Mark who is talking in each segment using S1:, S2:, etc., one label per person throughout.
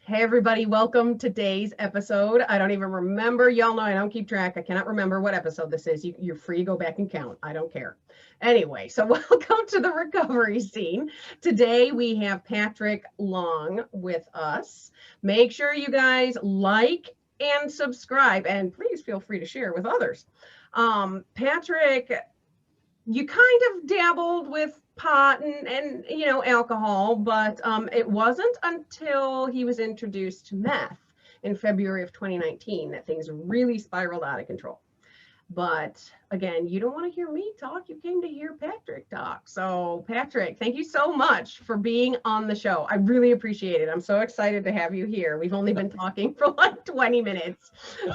S1: Hey everybody, welcome to today's episode. I don't even remember. Y'all know I don't keep track. I cannot remember what episode this is. You're free to go back and count. I don't care. Anyway, so welcome to the recovery scene. Today we have Patrick Long with us. Make sure you guys like and subscribe, and please feel free to share with others. Patrick, you kind of dabbled with pot and alcohol, but it wasn't until he was introduced to meth in February of 2019 that things really spiraled out of control. But again, you don't want to hear me talk. You came to hear Patrick talk. So Patrick, thank you so much for being on the show. I really appreciate it. I'm so excited to have you here. We've only been talking for like 20 minutes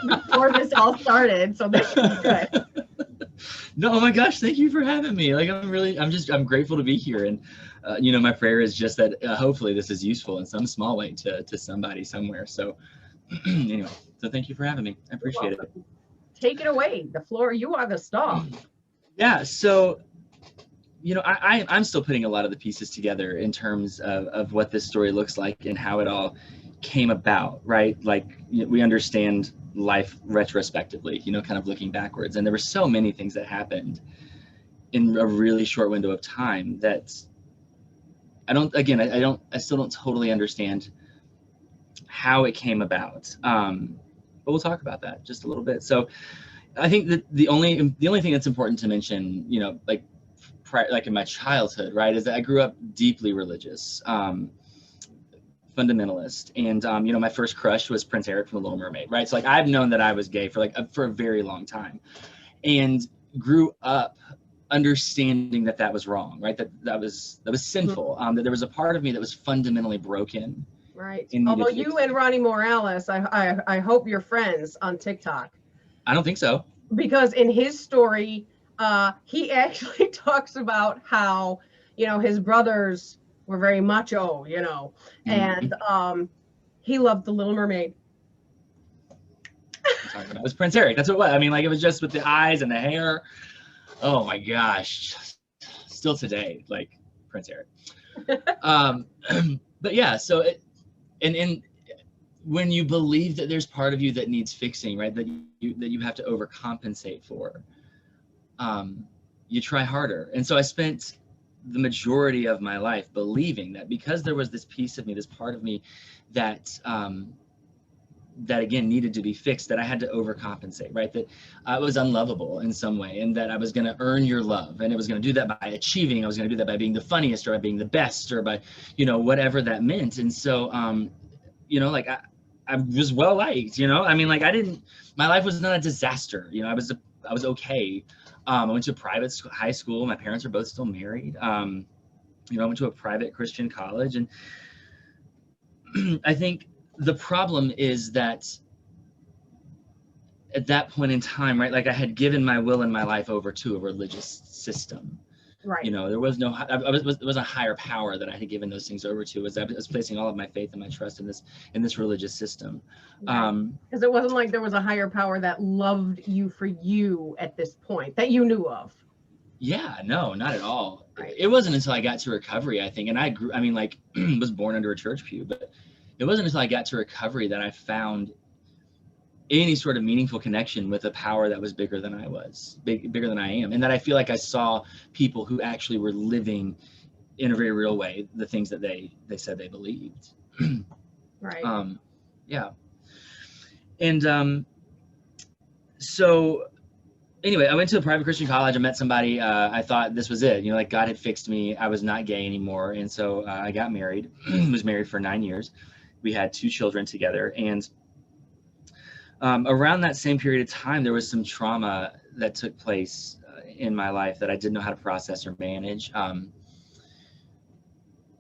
S1: before this all started. So this should be good.
S2: No, oh my gosh, thank you for having me. Like, I'm grateful to be here. And, my prayer is just that hopefully this is useful in some small way to somebody somewhere. So anyway, so thank you for having me. I appreciate it.
S1: Take it away. The floor, you are the star.
S2: Yeah. So, I'm still putting a lot of the pieces together in terms of what this story looks like and how it all came about, right? Like, we understand life retrospectively, kind of looking backwards. And there were so many things that happened in a really short window of time that I still don't totally understand how it came about. But we'll talk about that just a little bit. So I think that the only thing that's important to mention, like in my childhood, right, is that I grew up deeply religious. Fundamentalist, and my first crush was Prince Eric from The Little Mermaid, right? So like I've known that I was gay for a very long time, and grew up understanding that was wrong, right? That was sinful. That there was a part of me that was fundamentally broken.
S1: Right. Although you and Ronnie Morales, I hope you're friends on TikTok.
S2: I don't think so.
S1: Because in his story, he actually talks about how his brothers were very macho, and he loved The Little Mermaid.
S2: It was Prince Eric. That's what it was. I mean, like, it was just with the eyes and the hair. Oh my gosh. Still today, like Prince Eric. But yeah, so and when you believe that there's part of you that needs fixing, right, that you have to overcompensate for, you try harder. And so I spent the majority of my life believing that because there was this piece of me, this part of me that again needed to be fixed, that I had to overcompensate, right? That I was unlovable in some way, and that I was going to earn your love, and it was going to do that by achieving. I was going to do that by being the funniest, or by being the best, or by, whatever that meant. And so, like I was well liked, I mean, like my life was not a disaster. I was okay. I went to a private high school. My parents are both still married. I went to a private Christian college. And I think the problem is that at that point in time, right, like I had given my will and my life over to a religious system.
S1: Right.
S2: There was no, it was a higher power that I had given those things over to. I was placing all of my faith and my trust in this religious system.
S1: Because it wasn't like there was a higher power that loved you for you at this point that you knew of.
S2: Yeah, no, not at all.
S1: Right.
S2: It wasn't until I got to recovery, I think, and I grew, was born under a church pew, but it wasn't until I got to recovery that I found any sort of meaningful connection with a power that was bigger than I was, bigger than I am. And that I feel like I saw people who actually were living in a very real way the things that they said they believed.
S1: Right.
S2: Yeah. And so anyway, I went to a private Christian college. I met somebody. I thought this was it. Like God had fixed me. I was not gay anymore. And so I got married. Was married for 9 years. We had 2 children together. And around that same period of time, there was some trauma that took place in my life that I didn't know how to process or manage.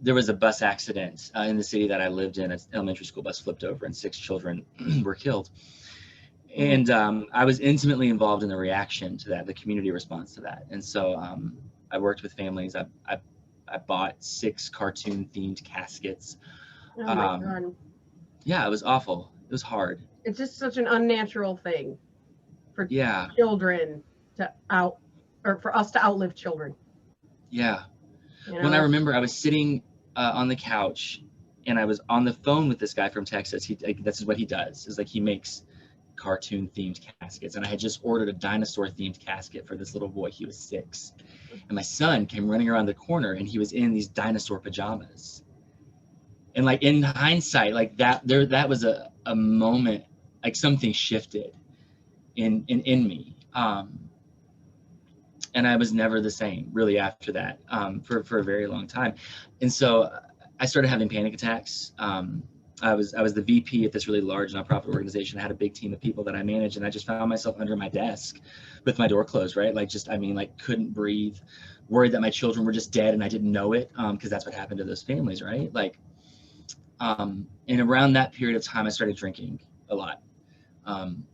S2: There was a bus accident in the city that I lived in. An elementary school bus flipped over and 6 children were killed. And I was intimately involved in the reaction to that, the community response to that. And so I worked with families. I bought 6 cartoon-themed caskets.
S1: Oh my God.
S2: Yeah, it was awful. It was hard.
S1: It's just such an unnatural thing for children for us to outlive children.
S2: Yeah. When I remember, I was sitting on the couch and I was on the phone with this guy from Texas. This is what he does, is like he makes cartoon themed caskets, and I had just ordered a dinosaur themed casket for this little boy. He was 6, and my son came running around the corner, and he was in these dinosaur pajamas. And like in hindsight, like that was a moment, like something shifted in me, and I was never the same really after that, for a very long time. And so I started having panic attacks. I was the VP at this really large nonprofit organization. I had a big team of people that I managed, and I just found myself under my desk with my door closed, right? Like couldn't breathe, worried that my children were just dead and I didn't know it, because that's what happened to those families, right? Like, and around that period of time, I started drinking a lot, and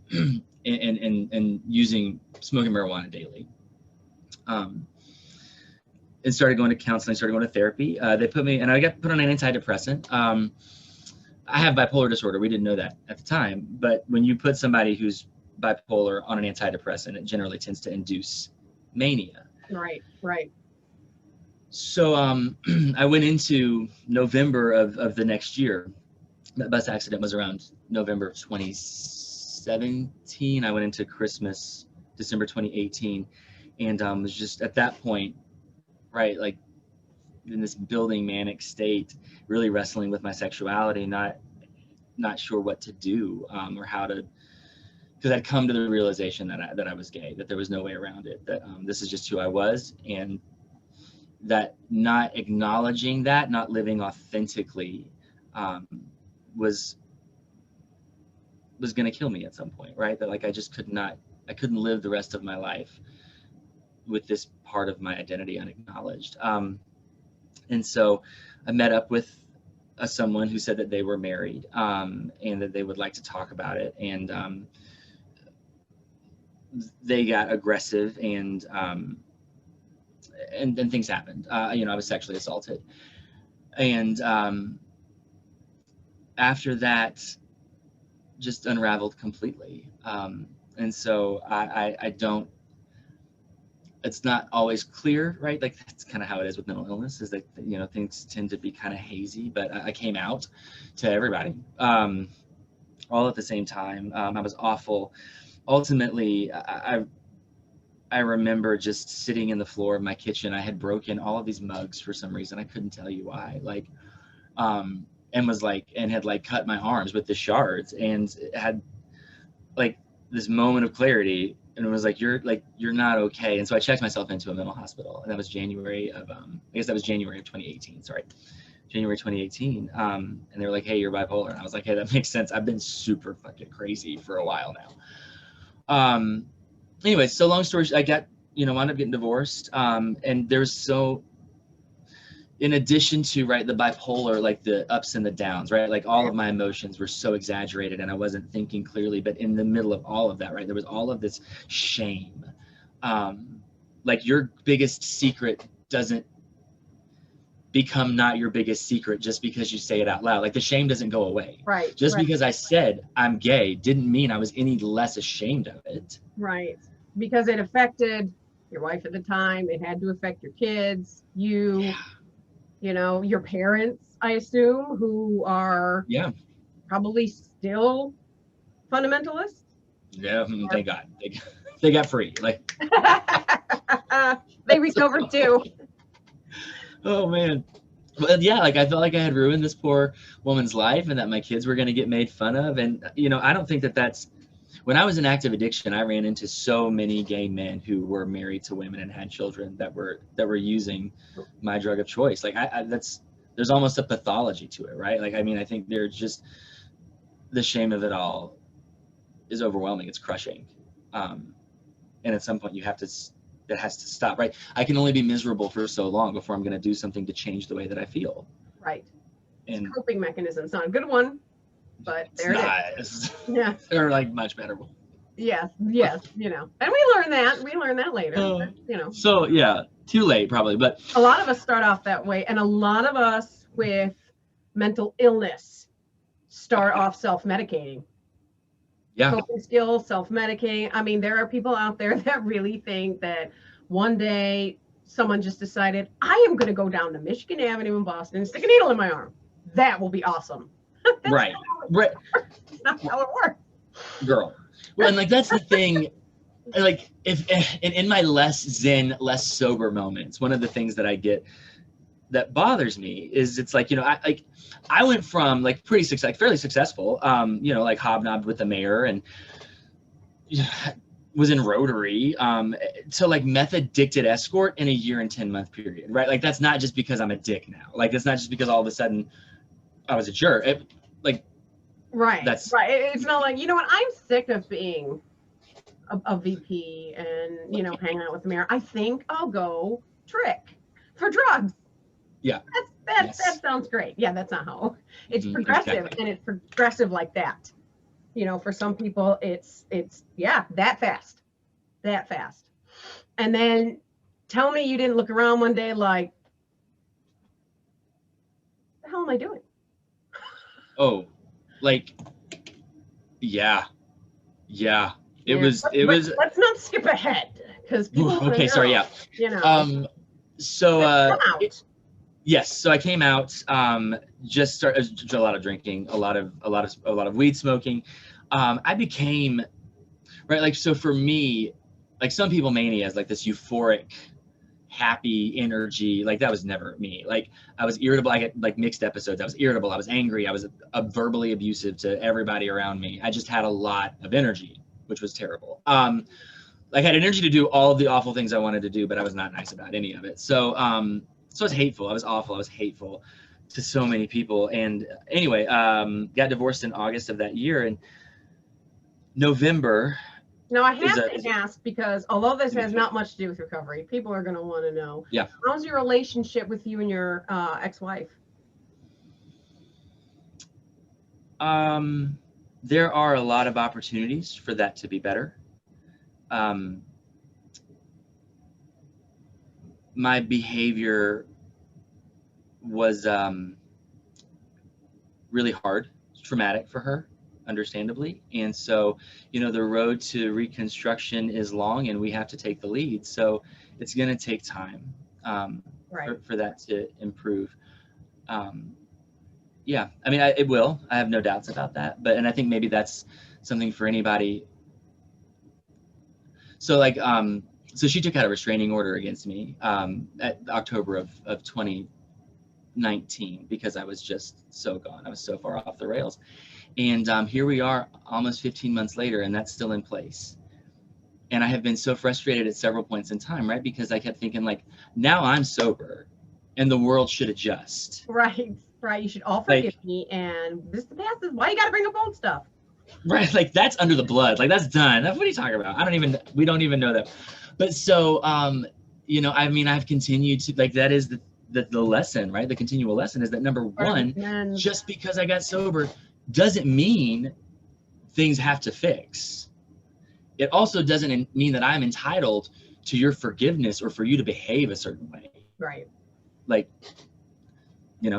S2: smoking marijuana daily. And started going to counseling, started going to therapy. They put me, and I got put on an antidepressant. I have bipolar disorder. We didn't know that at the time, but when you put somebody who's bipolar on an antidepressant, it generally tends to induce mania.
S1: Right, right.
S2: So I went into November of the next year. That bus accident was around November of 2017. I went into Christmas, December 2018, and was just at that point, right, like in this building manic state, really wrestling with my sexuality, not sure what to do, or how to, because I'd come to the realization that I was gay, that there was no way around it, that this is just who I was, and that not acknowledging that, not living authentically, was going to kill me at some point, right? That like I couldn't live the rest of my life with this part of my identity unacknowledged. And so I met up with someone who said that they were married, and that they would like to talk about it. And they got aggressive, and things happened. I was sexually assaulted. And after that, just unraveled completely. And so I don't, it's not always clear, right? Like that's kind of how it is with mental illness, is that, things tend to be kind of hazy, but I came out to everybody, all at the same time. I was awful. Ultimately, I remember just sitting in the floor of my kitchen. I had broken all of these mugs for some reason. I couldn't tell you why, and had cut my arms with the shards, and had like this moment of clarity, and it was like, you're not okay. And so I checked myself into a mental hospital, and that was January of 2018. Sorry, January 2018. And they were like, hey, you're bipolar. And I was like, hey, that makes sense. I've been super fucking crazy for a while now. Anyway, so long story, I got, wound up getting divorced. And there's in addition to, right, the bipolar, like the ups and the downs, right? Like all of my emotions were so exaggerated, and I wasn't thinking clearly, but in the middle of all of that, right, there was all of this shame. Like your biggest secret doesn't become not your biggest secret just because you say it out loud. Like the shame doesn't go away.
S1: Right.
S2: Just because I said I'm gay didn't mean I was any less ashamed of it.
S1: Right. Because it affected your wife at the time. It had to affect your kids, you. Yeah. Your parents, I assume, who are probably still fundamentalists.
S2: Yeah, thank God. They got free. Like
S1: they recovered too.
S2: Oh man. But yeah, like I felt like I had ruined this poor woman's life, and that my kids were going to get made fun of. And I don't think that that's, when I was in active addiction, I ran into so many gay men who were married to women and had children that were using my drug of choice. Like there's almost a pathology to it, right? Like, I think there's just, the shame of it all is overwhelming. It's crushing. And at some point that has to stop, right? I can only be miserable for so long before I'm going to do something to change the way that I feel.
S1: Right.
S2: And
S1: coping mechanism. It's not a good one, but there it is. Yeah.
S2: There are like much better ones.
S1: Yes. And we learn that later.
S2: So yeah, too late probably, but
S1: a lot of us start off that way, and a lot of us with mental illness start off self-medicating.
S2: Yeah.
S1: Coping skills, self-medicating. There are people out there that really think that one day someone just decided, I am going to go down to Michigan Avenue in Boston and stick a needle in my arm. That will be awesome.
S2: Right. Right.
S1: That's not how it works.
S2: Girl. Well, and like, that's the thing. Like, if in my less zen, less sober moments, one of the things that I get that bothers me is, it's like, I went from like fairly successful, like hobnobbed with the mayor and was in Rotary, to like meth addicted escort in a year and 10-month period, right? Like, that's not just because I'm a dick now. Like, that's not just because all of a sudden I was a jerk.
S1: Right.
S2: That's
S1: right. It's not like, you know what? I'm sick of being a VP and, hanging out with the mayor. I think I'll go trick for drugs.
S2: Yeah.
S1: That sounds great. Yeah, that's not how it's progressive.
S2: Exactly.
S1: And it's progressive like that. For some people it's that fast. And then tell me you didn't look around one day like, what the hell am I doing?
S2: Oh, like, yeah. Let's
S1: not skip ahead, because people
S2: okay, sorry, yeah. Yes, so I came out, just started a lot of drinking, a lot of weed smoking. I became, right, like, so for me, like, some people, Mania is like this euphoric, happy energy. Like, that was never me. Like, I was irritable. I get like mixed episodes. I was irritable. I was angry. I was verbally abusive to everybody around me. I just had a lot of energy, which was terrible. Like, I had energy to do all of the awful things I wanted to do, but I was not nice about any of it. So I was hateful. I was awful. I was hateful to so many people. And anyway, got divorced in August of that year. And November.
S1: Now, I have to ask, because although this has not much to do with recovery, people are going to want to know.
S2: Yeah.
S1: How's your relationship with you and your ex-wife?
S2: There are a lot of opportunities for that to be better. My behavior was really hard, traumatic for her, understandably. And so, the road to reconstruction is long, and we have to take the lead. So it's going to take time for that to improve. Yeah, I mean, it will. I have no doubts about that. And I think maybe that's something for anybody. So like, so she took out a restraining order against me at October of 2019, because I was just so gone. I was so far off the rails. And here we are almost 15 months later, and that's still in place. And I have been so frustrated at several points in time, right? Because I kept thinking, like, now I'm sober and the world should adjust.
S1: Right. You should all forgive me, and this is the past. Why you got to bring up old stuff?
S2: Right. Like, that's under the blood. Like, that's done. What are you talking about? We don't even know that. But so, I mean, I've continued to, like, that is the lesson, right? The continual lesson is that, number one, just because I got sober doesn't mean things have to fix. It also doesn't mean that I'm entitled to your forgiveness or for you to behave a certain way.
S1: Right.
S2: Like,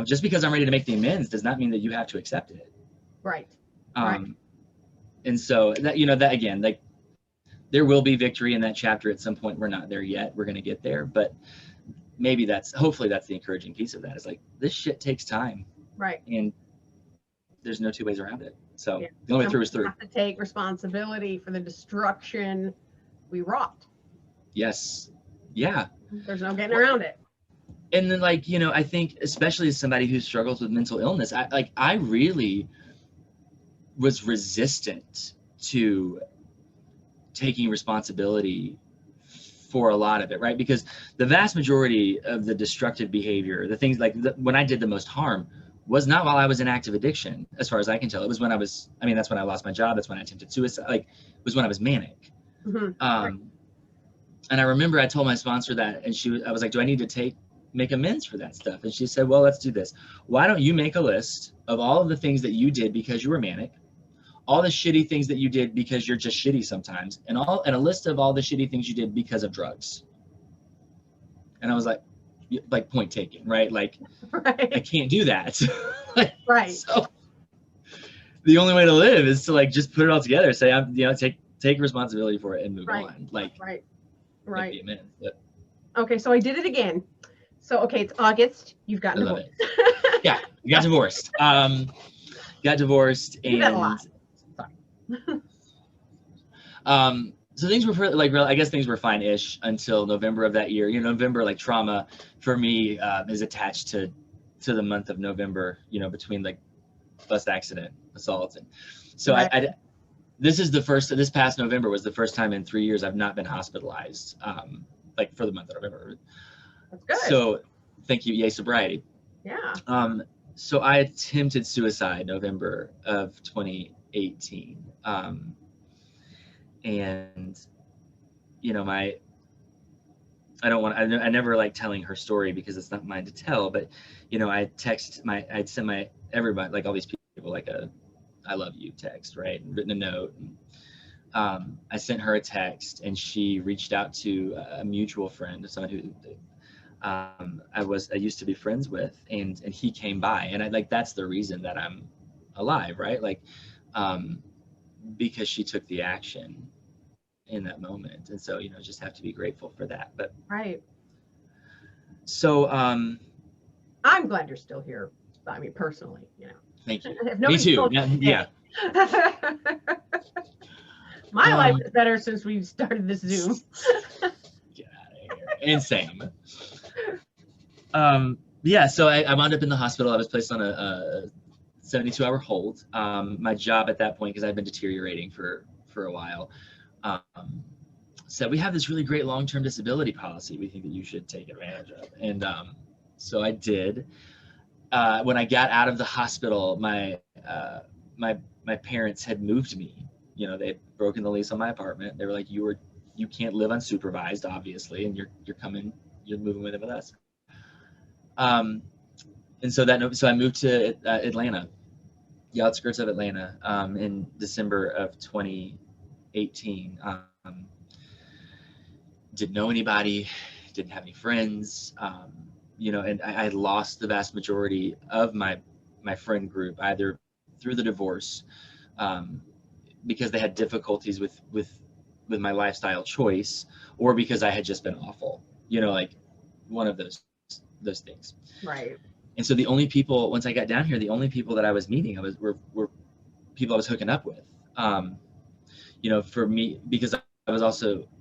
S2: just because I'm ready to make the amends does not mean that you have to accept it.
S1: Right.
S2: And so that, that again, like, there will be victory in that chapter at some point. We're not there yet. We're going to get there, but maybe hopefully that's the encouraging piece of that, is like, this shit takes time.
S1: Right.
S2: And there's no two ways around it. So the only way through is through.
S1: We have to take responsibility for the destruction we wrought.
S2: Yes. Yeah.
S1: There's no getting around it.
S2: And then, like, I think, especially as somebody who struggles with mental illness, I really was resistant to taking responsibility for a lot of it, right? Because the vast majority of the destructive behavior, the things like when I did the most harm, was not while I was in active addiction, as far as I can tell. It was when that's when I lost my job. That's when I attempted suicide. Like, it was when I was manic.
S1: Mm-hmm.
S2: And I remember I told my sponsor that, and I was like, do I need to make amends for that stuff? And she said, well, let's do this. Why don't you make a list of all of the things that you did because you were manic, all the shitty things that you did because you're just shitty sometimes, and a list of all the shitty things you did because of drugs. And I was like, point taken, right? Like, I can't do that.
S1: Right.
S2: So the only way to live is to, like, just put it all together, say, I'm, take responsibility for it and move on. Like,
S1: right.
S2: Make the amends. But.
S1: Okay, so I did it again. So, okay, it's August. You've gotten
S2: I love
S1: divorced.
S2: it. Yeah, got divorced. Got divorced,
S1: You got a
S2: and
S1: lot.
S2: so things were like real. I guess things were fine-ish until November of that year. You know, November, like trauma for me is attached to the month of November. You know, between like bus accident, assault, and so
S1: Right.
S2: this past November was the first time in 3 years I've not been hospitalized, like for the month of November.
S1: That's good.
S2: So thank you. Yay, sobriety.
S1: Yeah.
S2: So I attempted suicide November of 2018. And, you know, I never like telling her story because it's not mine to tell, but, you know, I'd send everybody, like all these people, like I love you text, right? And written a note. And, I sent her a text, and she reached out to a mutual friend, someone who I used to be friends with, and he came by, and that's the reason that I'm alive, right? Like, because she took the action in that moment, and so, you know, just have to be grateful for that. But
S1: Right.
S2: so
S1: I'm glad you're still here. I mean, personally, you know.
S2: thank you.
S1: If
S2: Me
S1: nobody
S2: too.
S1: told you
S2: Yeah.
S1: My life is better since we've started this Zoom.
S2: Get out of here. Insane. Yeah, so I wound up in the hospital. I was placed on a 72-hour hold. My job at that point, because I'd been deteriorating for a while, said, we have this really great long-term disability policy we think that you should take advantage of. And so I did. When I got out of the hospital, my parents had moved me. You know, they'd broken the lease on my apartment. They were like, you can't live unsupervised, obviously, and you're moving with us. And so I moved to Atlanta, the outskirts of Atlanta, in December of 2018. Didn't know anybody, didn't have any friends, you know, and I had lost the vast majority of my friend group, either through the divorce, because they had difficulties with my lifestyle choice, or because I had just been awful, you know, like one of those things.
S1: Right.
S2: And so the only people, once I got down here, the only people that I was meeting were people I was hooking up with. You know, for me, because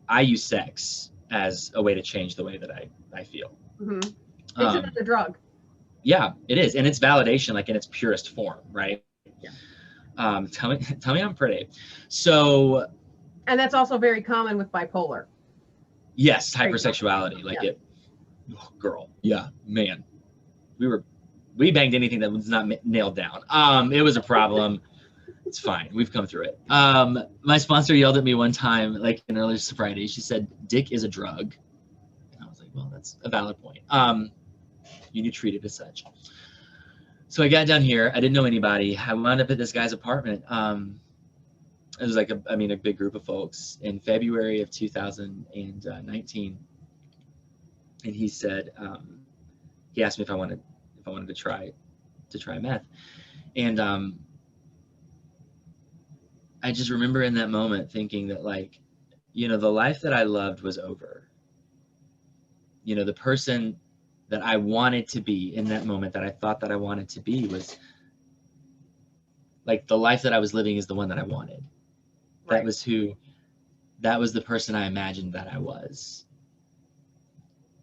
S2: I use sex as a way to change the way that I feel.
S1: Mm-hmm. Isn't it a drug?
S2: Yeah, it is. And it's validation, like in its purest form, right?
S1: Yeah.
S2: Tell me I'm pretty. So. And
S1: that's also very common with bipolar.
S2: Yes, hypersexuality, like it. Oh, girl, yeah, man. We banged anything that was not nailed down. It was a problem. It's fine. We've come through it. My sponsor yelled at me one time, like in early sobriety. She said, "Dick is a drug." And I was like, well, that's a valid point. You need to treat it as such. So I got down here. I didn't know anybody. I wound up at this guy's apartment. It was like a big group of folks in February of 2019. And he said, he asked me if I wanted to try meth. And I just remember in that moment thinking that, like, you know, the life that I loved was over. You know, the person that I wanted to be in that moment, that I thought that I wanted to be, was like the life that I was living is the one that I wanted. Right. That was the person I imagined that I was.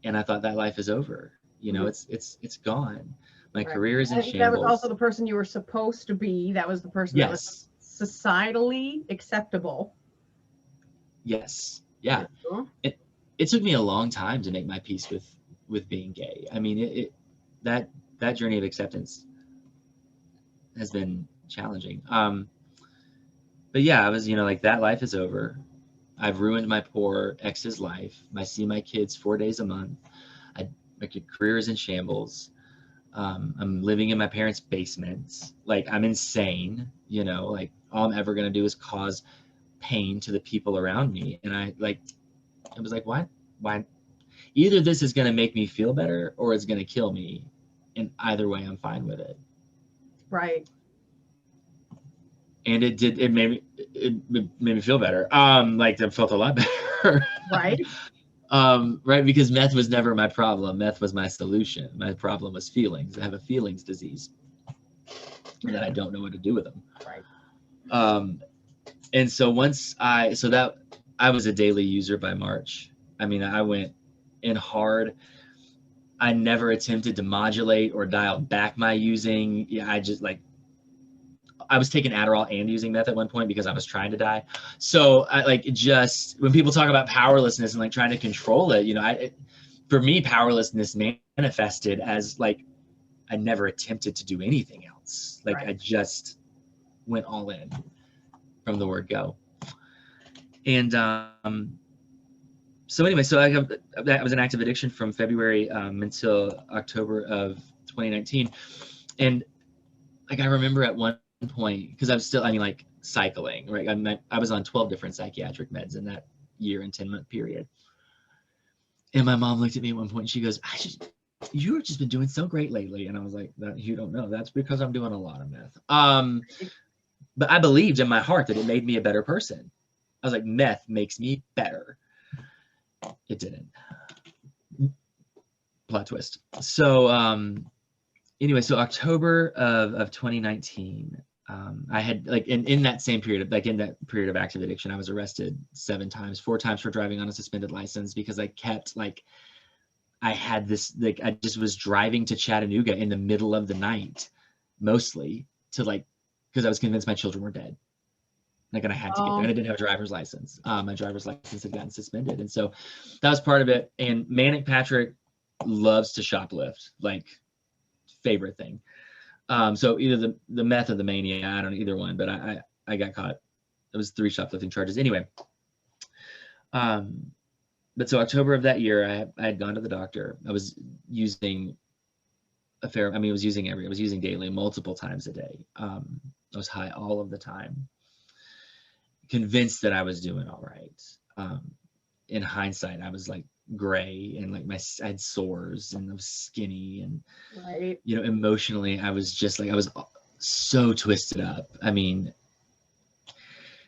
S2: And I thought that life is over. You know, it's gone. My career is in shambles.
S1: That was also the person you were supposed to be. That was the person that was societally acceptable.
S2: Yes. Yeah. Mm-hmm. It took me a long time to make my peace with being gay. I mean, that journey of acceptance has been challenging. But yeah, I was, you know, like, that life is over. I've ruined my poor ex's life. I see my kids 4 days a month. My career is in shambles. I'm living in my parents' basements. Like, I'm insane, you know, like, all I'm ever going to do is cause pain to the people around me. And I was like, why? Either this is going to make me feel better or it's going to kill me. And either way, I'm fine with it.
S1: Right.
S2: And it made me feel better. Like, I felt a lot better.
S1: Right.
S2: Right, because meth was never my problem. Meth was my solution. My problem was feelings. I have a feelings disease that I don't know what to do with them.
S1: Right.
S2: And so I was a daily user by March. I mean, I went in hard. I never attempted to modulate or dial back my using. Yeah, I was taking Adderall and using meth at one point because I was trying to die. So just when people talk about powerlessness and like trying to control it, for me, powerlessness manifested as like I never attempted to do anything else. Like
S1: Right.
S2: I just went all in from the word go. And so anyway, so I was in active addiction from February until October of 2019. And like I remember at one point, because I'm still, like cycling, right? I was on 12 different psychiatric meds in that year and 10-month period. And my mom looked at me at one point and she goes, you've just been doing so great lately. And I was like, you don't know. That's because I'm doing a lot of meth. But I believed in my heart that it made me a better person. I was like, meth makes me better. It didn't. Plot twist. So anyway, so October of 2019, I had like in that same period, like in that period of active addiction, I was arrested 7 times, 4 times for driving on a suspended license because I kept I had this, like, I just was driving to Chattanooga in the middle of the night, mostly to because I was convinced my children were dead. Like, and I had to get there, and I didn't have a driver's license. My driver's license had gotten suspended. And so that was part of it. And Manic Patrick loves to shoplift, like favorite thing. So either the meth or the mania, I don't know, either one, but I got caught. It was 3 shoplifting charges. Anyway. But so October of that year, I had gone to the doctor. I was using I was using daily, multiple times a day. I was high all of the time, convinced that I was doing all right. In hindsight, I was like gray and I had sores and I was skinny and,
S1: right.
S2: Emotionally, I was just I was so twisted up. I mean,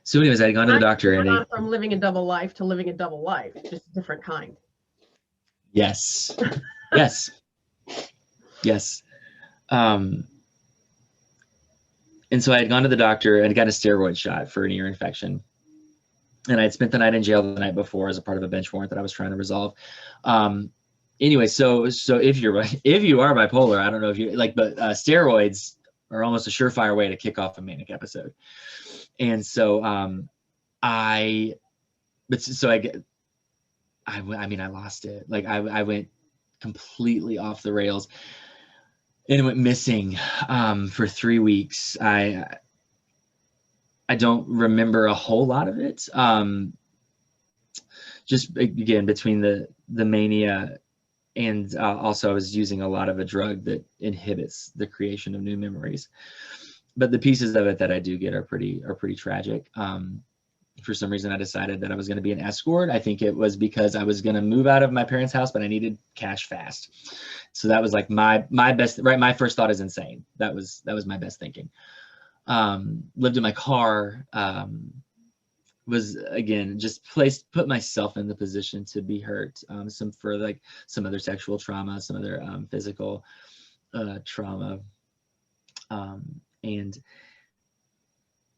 S2: so anyways, I had gone to the doctor and
S1: from living a double life to living a double life, just a different kind.
S2: Yes. Yes. And so I had gone to the doctor and got a steroid shot for an ear infection. And I had spent the night in jail the night before as a part of a bench warrant that I was trying to resolve. Anyway, so if you are bipolar, I don't know if you but steroids are almost a surefire way to kick off a manic episode. And so I lost it. Like I went completely off the rails and went missing for 3 weeks. I don't remember a whole lot of it. Just again, between the mania and also I was using a lot of a drug that inhibits the creation of new memories. But the pieces of it that I do get are pretty tragic. For some reason, I decided that I was going to be an escort. I think it was because I was going to move out of my parents' house, but I needed cash fast. So that was like my best, right? My first thought is insane. That was my best thinking. Lived in my car, was again, just put myself in the position to be hurt. Some other sexual trauma, some other physical trauma. And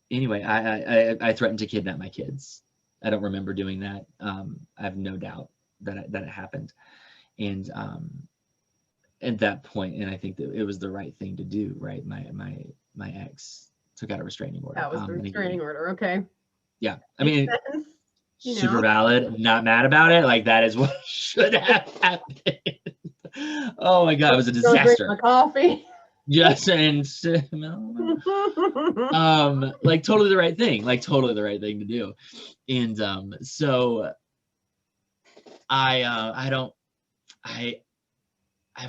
S2: anyway, I threatened to kidnap my kids. I don't remember doing that. I have no doubt that it happened. And at that point, and I think that it was the right thing to do, right? My ex took out a restraining order.
S1: That was the restraining order, okay.
S2: Yeah, I mean, super valid. Not mad about it. Like, that is what should have happened. Oh my God, it was a disaster.
S1: Drink my coffee.
S2: Just and like totally the right thing. Like totally the right thing to do. And so I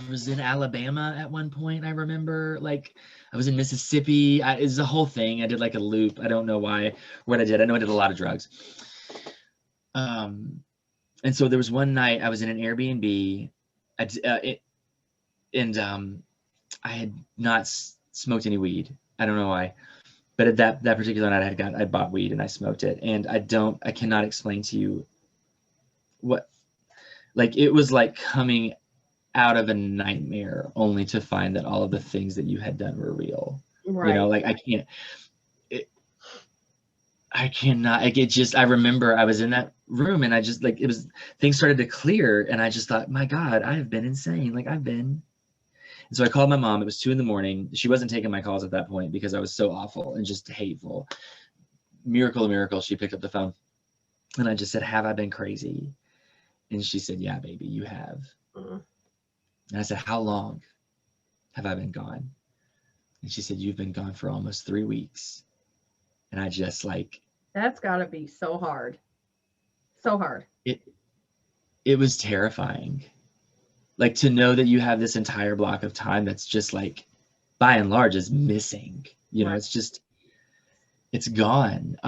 S2: was in Alabama at one point. I remember, like, I was in Mississippi. It's a whole thing. I did like a loop. I don't know what I did. I know I did a lot of drugs. And so there was one night I was in an Airbnb, I had not smoked any weed. I don't know why, but at that particular night I bought weed and I smoked it. And I cannot explain to you what like it was like coming out of a nightmare only to find that all of the things that you had done were real.
S1: Right.
S2: You know, like I cannot, like, it just, I remember I was in that room and I just, like, it was, things started to clear and I just thought, my God, I have been insane. Like I've been. And so I called my mom. It was 2 a.m. She wasn't taking my calls at that point because I was so awful and just hateful. Miracle, she picked up the phone and I just said, have I been crazy? And she said, yeah, baby, you have. And I said, how long have I been gone? And she said, you've been gone for almost 3 weeks. And I just like,
S1: that's gotta be so hard. So hard.
S2: It was terrifying. Like to know that you have this entire block of time that's just like, by and large, is missing. You know, it's just, it's gone.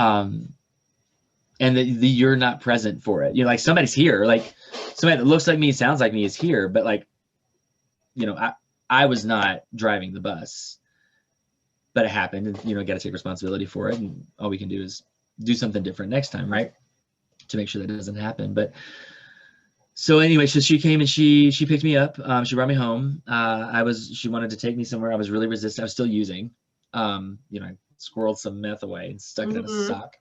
S2: And that you're not present for it. You know, like somebody's here, like somebody that looks like me, sounds like me is here, but like, you know, I was not driving the bus, but it happened, and you know, got to take responsibility for it. And all we can do is do something different next time, right? To make sure that doesn't happen. But so anyway, so she came and she picked me up. She brought me home. She wanted to take me somewhere. I was really resistant. I was still using. You know, I squirreled some meth away and stuck it in a sock.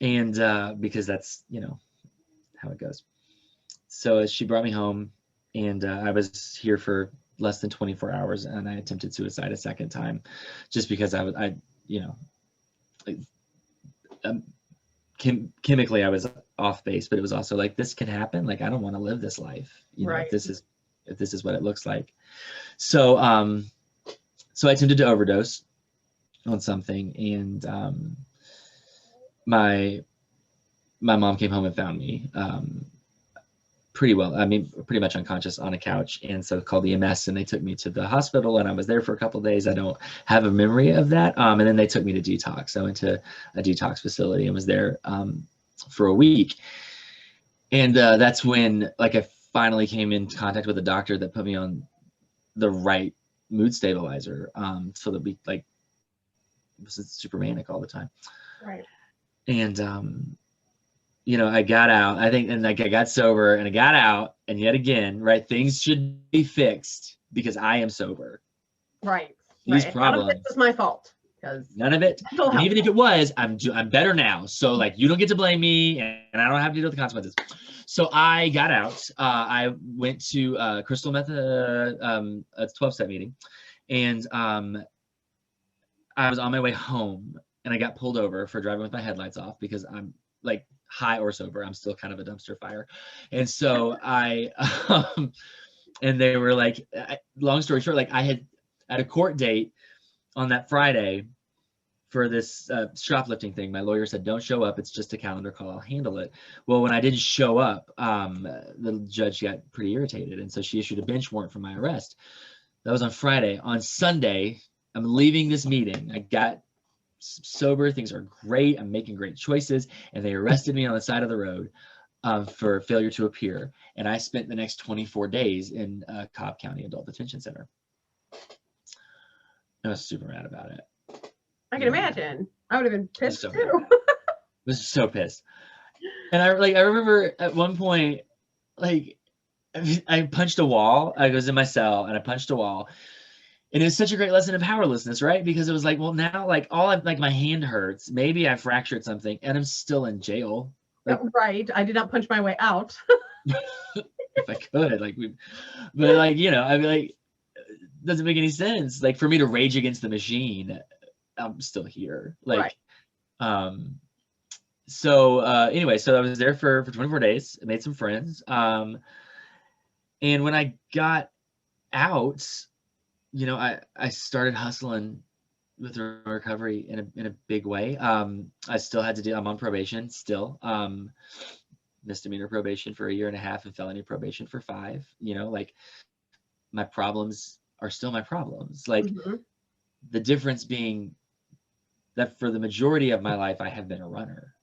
S2: And because that's, you know, how it goes. So she brought me home, and I was here for less than 24 hours, and I attempted suicide a second time, just because I you know, chemically I was off base, but it was also like, this can happen. Like, I don't want to live this life, you know, if this is what it looks like. So so I attempted to overdose on something, and my mom came home and found me pretty much unconscious on a couch, and so called EMS, and they took me to the hospital, and I was there for a couple of days. I don't have a memory of that. And then they took me to detox. I went to a detox facility and was there for a week. And that's when, like, I finally came in contact with a doctor that put me on the right mood stabilizer, so that we, like, was super manic all the time.
S1: Right.
S2: And you know, I got out, I think, and like I got sober and I got out, and yet again, right, things should be fixed because I am sober.
S1: Right.
S2: These problems.
S1: None of this is my fault. Because
S2: none of it. And even if it was, I'm better now. So like, you don't get to blame me, and I don't have to deal with the consequences. So I got out. I went to Crystal Meth, a 12-step meeting, and I was on my way home, and I got pulled over for driving with my headlights off because I'm like, high or sober, I'm still kind of a dumpster fire. And so I, and they were like, long story short, like I had a court date on that Friday for this shoplifting thing. My lawyer said, don't show up. It's just a calendar call. I'll handle it. Well, when I didn't show up, the judge got pretty irritated. And so she issued a bench warrant for my arrest. That was on Friday. On Sunday, I'm leaving this meeting. I got sober, things are great, I'm making great choices, and they arrested me on the side of the road for failure to appear, and I spent the next 24 days in Cobb County Adult Detention Center. I was super mad about it.
S1: I can imagine. I would have been pissed too.
S2: I was so pissed. And I remember at one point, like, I punched a wall. I was in my cell and I punched a wall. And it was such a great lesson in powerlessness, right? Because it was like, well, now, like, like, my hand hurts. Maybe I fractured something, and I'm still in jail. Like,
S1: right. I did not punch my way out.
S2: if I could, like, but like, you know, I mean, like, it doesn't make any sense. Like, for me to rage against the machine, I'm still here. Like, so anyway, so I was there for 24 days. I made some friends. And when I got out, you know, I started hustling with recovery in a big way. I still had to I'm on probation still, misdemeanor probation for 1.5 years and felony probation for 5. You know, like, my problems are still my problems. Like, the difference being that for the majority of my life, I have been a runner.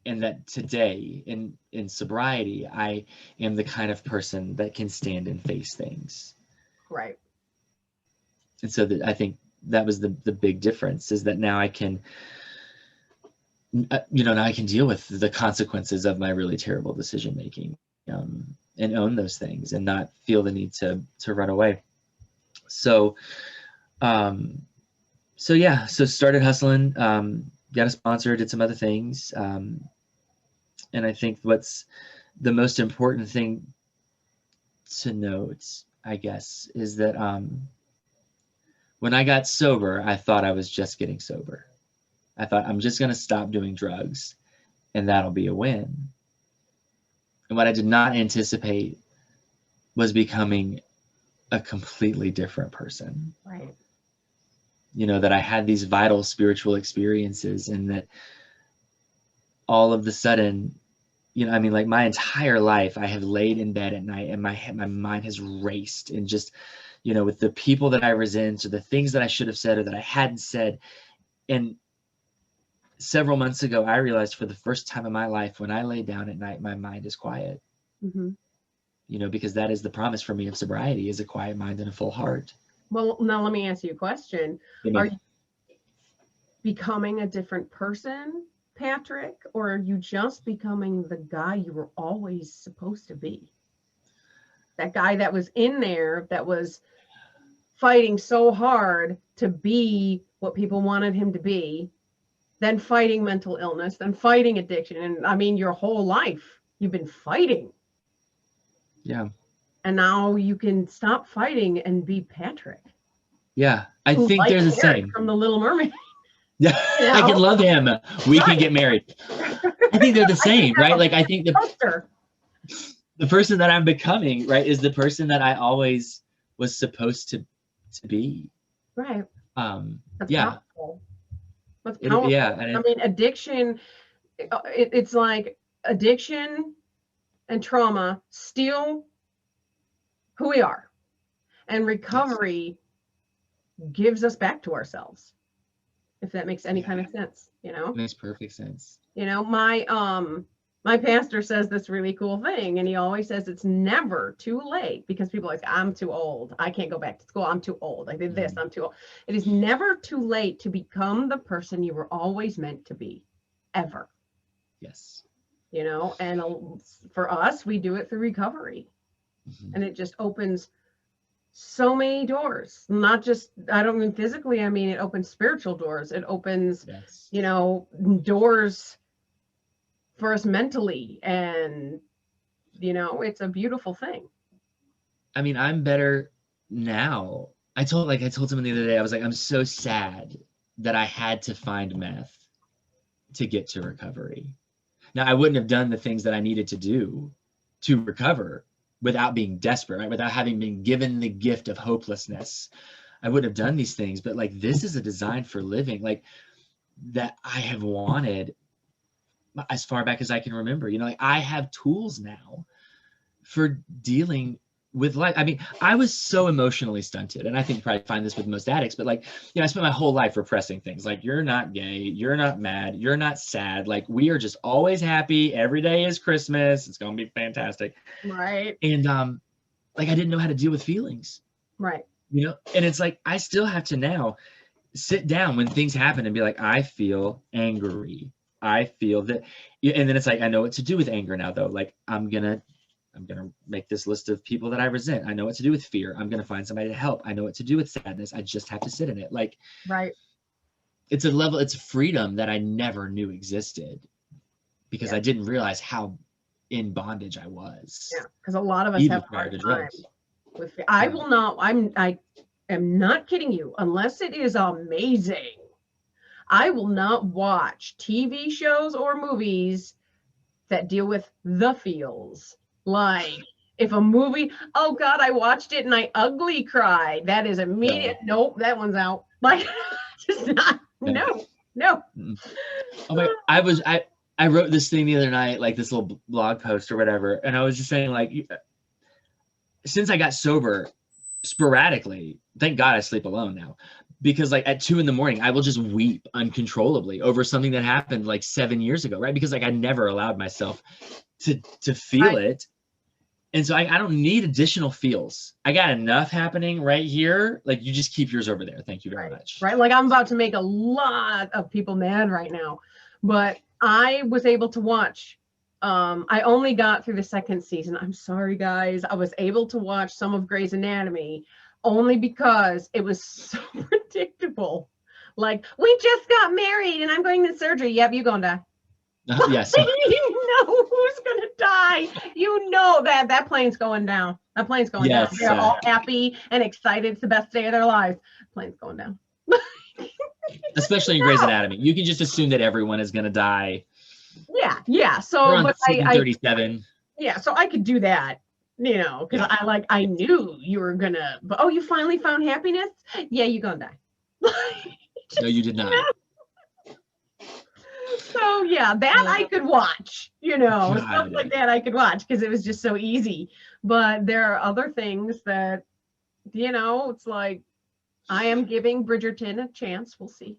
S2: And that today in sobriety, I am the kind of person that can stand and face things.
S1: Right.
S2: And so I think that was the big difference, is that now I can now I can deal with the consequences of my really terrible decision making, and own those things and not feel the need to run away. So, so started hustling, got a sponsor, did some other things. And I think what's the most important thing to note, I guess, is that when I got sober, I thought I was just getting sober. I thought I'm just going to stop doing drugs and that'll be a win. And what I did not anticipate was becoming a completely different person.
S1: Right.
S2: That I had these vital spiritual experiences, and that all of the sudden, like my entire life, I have laid in bed at night and my mind has raced, and just, with the people that I resent or the things that I should have said or that I hadn't said. And several months ago, I realized for the first time in my life, when I lay down at night, my mind is quiet.
S1: Mm-hmm.
S2: Because that is the promise for me of sobriety, is a quiet mind and a full heart.
S1: Well, now let me ask you a question.
S2: Yeah.
S1: Are you becoming a different person, Patrick, or are you just becoming the guy you were always supposed to be? That guy that was in there, that was fighting so hard to be what people wanted him to be, then fighting mental illness, then fighting addiction. And I mean, your whole life, you've been fighting.
S2: Yeah.
S1: And now you can stop fighting and be Patrick.
S2: Yeah. I think they're the same.
S1: From The Little Mermaid.
S2: Yeah. I can love him. We can get married. I think they're the same, right? Like, I think the person that I'm becoming, right, is the person that I always was supposed to be.
S1: Right. That's
S2: yeah.
S1: powerful. That's powerful.
S2: And
S1: I mean, addiction, it's like addiction and trauma steal who we are, and recovery gives us back to ourselves, if that makes any kind of sense. It
S2: makes perfect sense.
S1: My pastor says this really cool thing, and he always says it's never too late, because people are like, I'm too old, I can't go back to school, I'm too old, I did this, I'm too old. It is never too late to become the person you were always meant to be, ever.
S2: Yes.
S1: And for us, we do it through recovery. Mm-hmm. And it just opens so many doors, not just, I don't mean physically, I mean, it opens spiritual doors. It opens, doors for us mentally. And, it's a beautiful thing.
S2: I mean, I'm better now. I told someone the other day, I was like, I'm so sad that I had to find meth to get to recovery. Now, I wouldn't have done the things that I needed to do to recover without being desperate, right? Without having been given the gift of hopelessness. I wouldn't have done these things, but like, this is a design for living, like, that I have wanted as far back as I can remember. Like, I have tools now for dealing with life. I mean, I was so emotionally stunted, and I think you probably find this with most addicts, but like, I spent my whole life repressing things. Like, you're not gay, you're not mad, you're not sad. Like, we are just always happy. Every day is Christmas. It's going to be fantastic.
S1: Right.
S2: And like, I didn't know how to deal with feelings.
S1: Right.
S2: And it's like, I still have to now sit down when things happen and be like, I feel angry. I feel that. And then it's like, I know what to do with anger now, though. Like, I'm going to make this list of people that I resent. I know what to do with fear. I'm going to find somebody to help. I know what to do with sadness. I just have to sit in it. Like,
S1: right.
S2: It's freedom that I never knew existed, because I didn't realize how in bondage I was.
S1: Yeah. Because a lot of us have a hard time with fear. I am not kidding you, unless it is amazing. I will not watch TV shows or movies that deal with the feels. Like, if a movie, oh God, I watched it and I ugly cried, that is immediate. Nope, that one's out. Like, just not. No.
S2: Oh my! I wrote this thing the other night, like this little blog post or whatever, and I was just saying, like, since I got sober, sporadically, thank God I sleep alone now, because like at 2 a.m, I will just weep uncontrollably over something that happened like 7 years ago, right? Because like I never allowed myself to feel it. And so I don't need additional feels. I got enough happening right here. Like, you just keep yours over there. Thank you very much.
S1: Right. Like, I'm about to make a lot of people mad right now. But I was able to watch. I only got through the second season. I'm sorry, guys. I was able to watch some of Grey's Anatomy only because it was so predictable. Like, we just got married and I'm going to surgery. Yep, you gonna die.
S2: Yes.
S1: You know who's gonna die. You know that plane's going down. That plane's going down.
S2: Yes.
S1: They're all happy and excited. It's the best day of their lives. Plane's going down.
S2: Especially in Grey's Anatomy. You can just assume that everyone is going to die.
S1: Yeah. So,
S2: We're on
S1: but
S2: season 37.
S1: Yeah, so I could do that, because I knew you were gonna. But oh, you finally found happiness? Yeah, you're gonna die.
S2: No, you did not.
S1: So yeah, that I could watch.
S2: God.
S1: Stuff like that I could watch because it was just so easy. But there are other things that, it's like I am giving Bridgerton a chance. We'll see.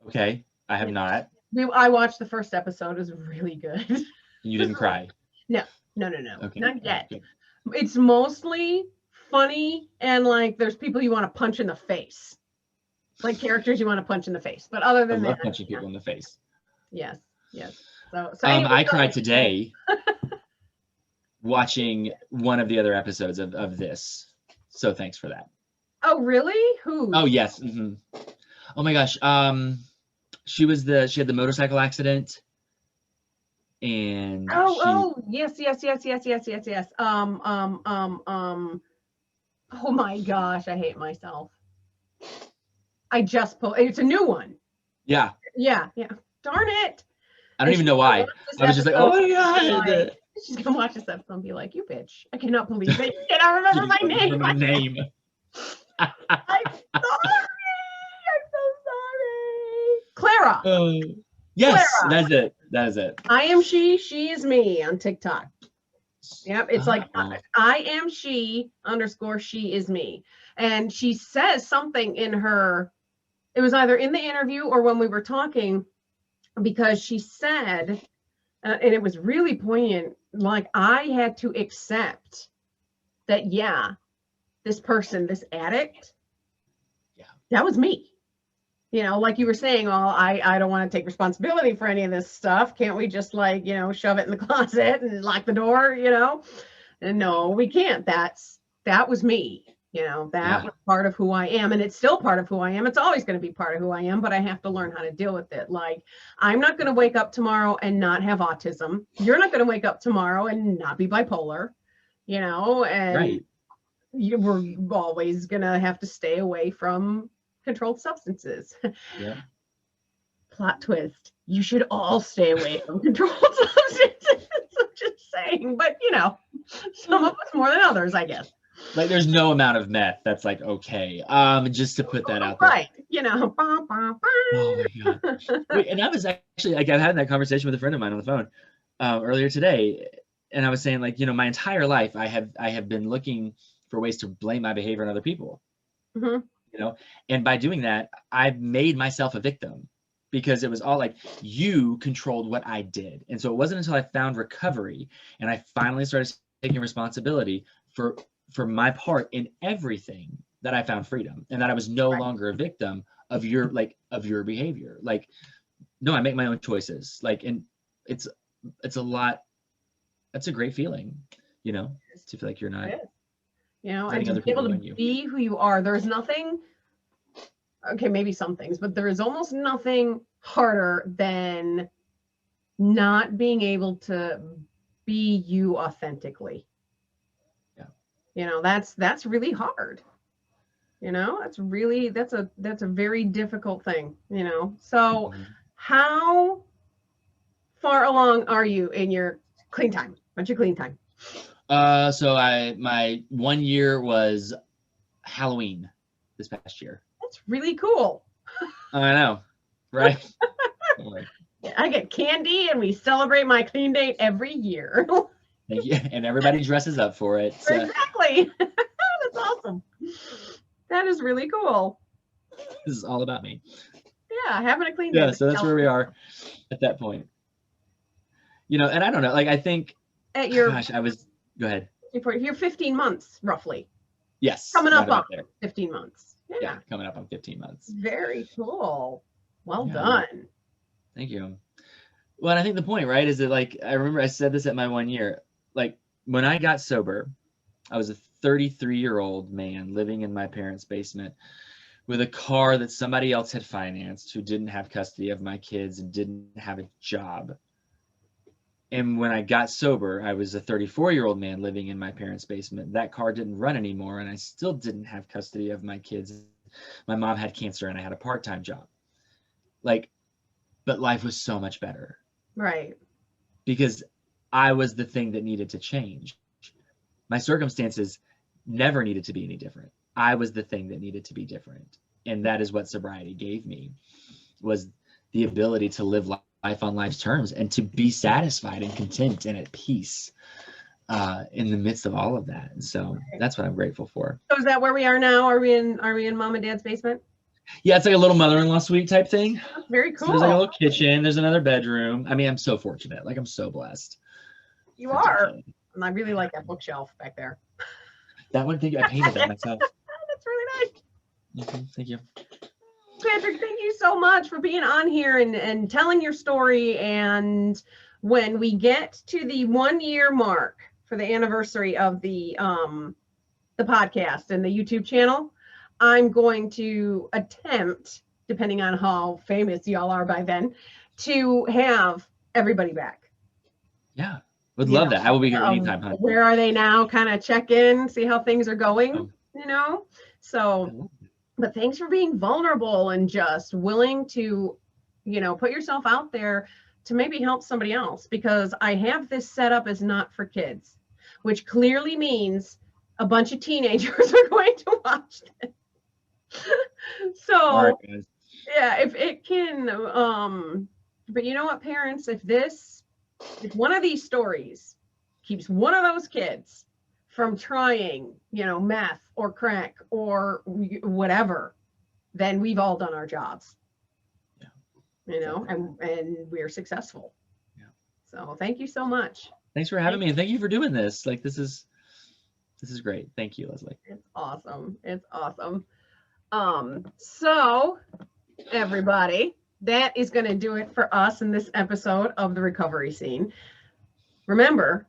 S2: Okay, I have not.
S1: I watched the first episode. It was really good.
S2: You didn't cry?
S1: No.
S2: Okay.
S1: Not yet.
S2: Okay.
S1: It's mostly funny and like there's people you want to punch in the face. Like characters you want to punch in the face. But other
S2: I
S1: than
S2: love
S1: that.
S2: punching people in the face.
S1: Yes. So anyway,
S2: I cried today watching one of the other episodes of this. So thanks for that.
S1: Oh, really? Who?
S2: Oh, yes. Mm-hmm. Oh my gosh. She had the motorcycle accident. And
S1: yes. Oh my gosh, I hate myself. I just it's a new one.
S2: Yeah.
S1: Darn it.
S2: I don't even know why. I was just like, oh my God.
S1: She's gonna watch this episode and be like, you bitch. I cannot believe it. You cannot remember my name.
S2: My name.
S1: I'm sorry. I'm so sorry. Clara.
S2: Yes,
S1: Clara.
S2: That is it.
S1: I am she is me on TikTok. Yep, it's like I am she _ she is me. And she says something in her, it was either in the interview or when we were talking, because she said, and it was really poignant, like I had to accept that, this person, this addict, that was me. Like you were saying, I don't want to take responsibility for any of this stuff. Can't we just shove it in the closet and lock the door, And no, we can't. That was me. That was part of who I am. And it's still part of who I am. It's always going to be part of who I am, but I have to learn how to deal with it. Like, I'm not going to wake up tomorrow and not have autism. You're not going to wake up tomorrow and not be bipolar, and
S2: right.
S1: We're always going to have to stay away from controlled substances.
S2: Yeah.
S1: Plot twist. You should all stay away from controlled substances. I'm just saying, but some of us more than others, I guess.
S2: Like there's no amount of meth that's like okay. Just to put that out there.
S1: Right.
S2: Oh my God. Wait, and I was actually like, I've had that conversation with a friend of mine on the phone earlier today, and I was saying like, my entire life I have been looking for ways to blame my behavior on other people.
S1: Mm-hmm.
S2: And by doing that, I've made myself a victim because it was all like you controlled what I did. And so it wasn't until I found recovery and I finally started taking responsibility for my part in everything that I found freedom and that I was no longer a victim of your behavior. Like, no, I make my own choices. Like, and it's a lot. That's a great feeling, to feel like you're not.
S1: And to be able to be who you are. There's nothing, okay, maybe some things, but there is almost nothing harder than not being able to be you authentically. That's really hard. That's a very difficult thing, So how far along are you in your clean time? What's your clean time?
S2: So my 1 year was Halloween this past year.
S1: That's really cool.
S2: I know, right?
S1: I get candy and we celebrate my clean date every year.
S2: Thank you. And everybody dresses up for it. So.
S1: Exactly. That's awesome. That is really cool.
S2: This is all about me.
S1: Yeah, having a clean date.
S2: Yeah, so that's where we are at that point. And I don't know, like I think
S1: at your
S2: go ahead.
S1: You're 15 months roughly.
S2: Yes.
S1: Coming up on 15 months.
S2: Yeah, coming up on 15 months.
S1: Very cool. Well done.
S2: Thank you. Well, and I think the point, right, is that like, I remember I said this at my 1 year, like when I got sober, I was a 33-year-old man living in my parents' basement with a car that somebody else had financed who didn't have custody of my kids and didn't have a job. And when I got sober, I was a 34-year-old man living in my parents' basement. That car didn't run anymore, and I still didn't have custody of my kids. My mom had cancer, and I had a part-time job. Like, but life was so much better.
S1: Right.
S2: Because I was the thing that needed to change. My circumstances never needed to be any different. I was the thing that needed to be different. And that is what sobriety gave me, was the ability to live life on life's terms and to be satisfied and content and at peace in the midst of all of that. And so that's what I'm grateful for.
S1: So is that where we are now? Are we in mom and dad's basement?
S2: Yeah, it's like a little mother-in-law suite type thing.
S1: That's very cool.
S2: So there's like a little kitchen. There's another bedroom. I mean, I'm so fortunate. Like, I'm so blessed.
S1: You are. And I really like that bookshelf back there.
S2: That one thing, I painted that myself.
S1: That's really nice.
S2: Thank you.
S1: Patrick, thank you so much for being on here and telling your story. And when we get to the 1 year mark for the anniversary of the podcast and the YouTube channel, I'm going to attempt, depending on how famous y'all are by then, to have everybody back.
S2: Yeah, would love that. I will be here anytime, honey.
S1: Where are they now? Kind of check in, see how things are going, So, but thanks for being vulnerable and just willing to, put yourself out there to maybe help somebody else, because I have this set up as not for kids, which clearly means a bunch of teenagers are going to watch this. So, right, yeah, if it can, but you know what, parents, if one of these stories keeps one of those kids from trying, meth or crack or whatever, then we've all done our jobs. Yeah. And we're successful. Yeah. So thank you so much.
S2: Thanks for having me, and thank you for doing this. Like, this is great. Thank you, Leslie.
S1: It's awesome. It's awesome. So everybody, that is going to do it for us in this episode of The Recovery Scene. Remember,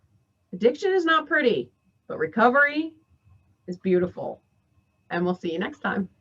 S1: addiction is not pretty, but recovery is beautiful. And we'll see you next time.